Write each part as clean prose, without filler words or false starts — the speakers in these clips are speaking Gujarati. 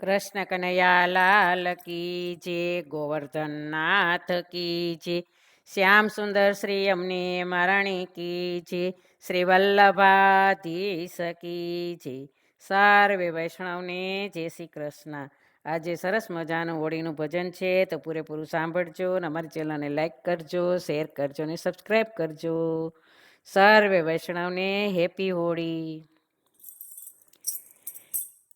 કૃષ્ણ કનૈયા લાલ કી જય, ગોવર્ધન નાથ કી જય, શ્યામ સુંદર શ્રી અમને મહારાણી કી જય, શ્રી વલ્લભાધીશ કી જય. સર્વે વૈષ્ણવને જય શ્રી કૃષ્ણ. આજે સરસ મજાનું હોળીનું ભજન છે, તો પૂરેપૂરું સાંભળજો અને અમારી ચેનલને લાઈક કરજો, શેર કરજો અને સબસ્ક્રાઈબ કરજો. સર્વે વૈષ્ણવને હેપી હોળી.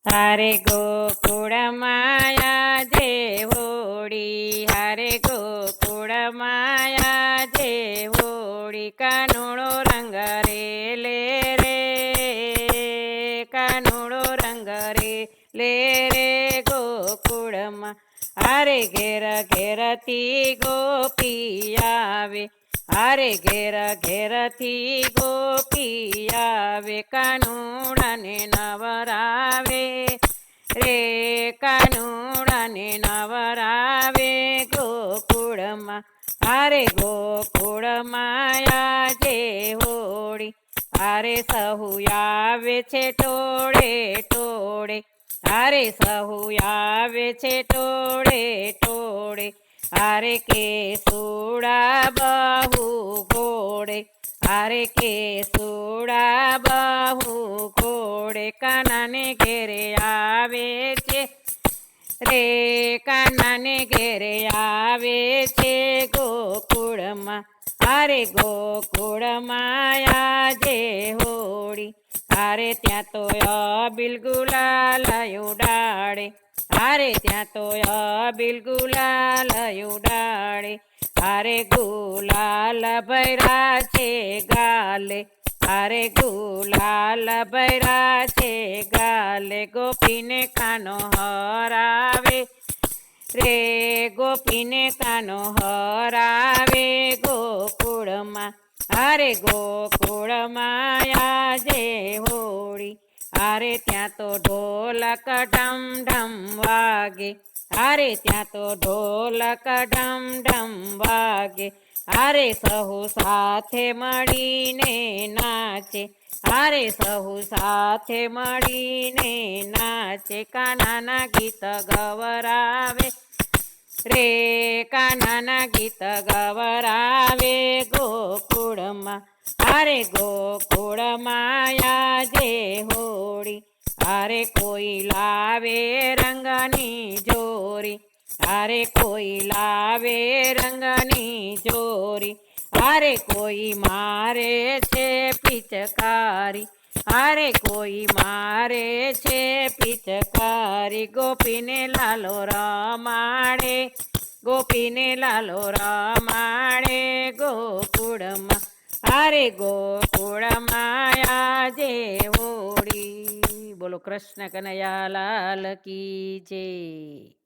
હરે ગોકુળ માયા જે હોળી, હરે ગોકુળ માયા જે હોળી, કાનુડો રંગ રે લે રે, કાનુડો રંગ રે લે રે ગોકુળમાં. હરે ઘેર ઘેરથી ગોપી આવે, હરે ઘેર ઘેરથી ગોપી આવે, કાનુડાને નવરાવે રે, કાનુડાને નવરાવે ગોકુળમાં. હરે ગોકુળ માયા જે હોળી, હરે સહુ આવે છે ટોળે ટોળે, હરે સહુ આવે છે ટોળે ટોળે, હરે કેસુડા બહુ ઘોડે, હરે કેસુડા બહુ ઘોડે, કાનાને ઘેરે આવે છે રે, કાનાને ઘેરે આવે છે ગોકુળમાં. હરે ગોકુળ માયા જે હોળી, હરે ત્યાં તો અબીલ ગુલાલ ઉડાડે, હરે ત્યાં તો અબીલ ગુલાલ ઉડાડે, હરે ગુલાલ ભૈરા છે ગાલે, હરે ગુલાલ ભૈરા છે ગાલે, ગોપીને કાનો હરાવે રે, ગોપીને કાનો હરાવે ગોકુળમાં. હરે ગોકુળ માયા જે હોળી, હરે ત્યાં તો ઢોલક ઢમ ઢમ વાગે, હરે ત્યાં તો ઢોલક ઢમ ઢમ વાગે, હરે સહુ સાથે મળીને નાચે, હરે સહુ સાથે મળીને નાચે, કાનાના ગીત ગવરાવે રે, કાનાના ગીત ગવરાવે ગોકુળમાં. હરે ગોકુળ માયા જે હોળી, હરે કોઈ લાવે રંગની જોરી, હરે કોઈ લાવે રંગની જોરી, હરે કોઈ મારે છે પિચકારી, હરે કોઈ મારે છે પિચકારી, ગોપીને લાલો રમાડે, ગોપીને લાલો રમાડે ગોકુળમાં. હરે ગોકુળ માયા જે હોળી. બોલો કૃષ્ણ કનૈયા લાલ કી જય.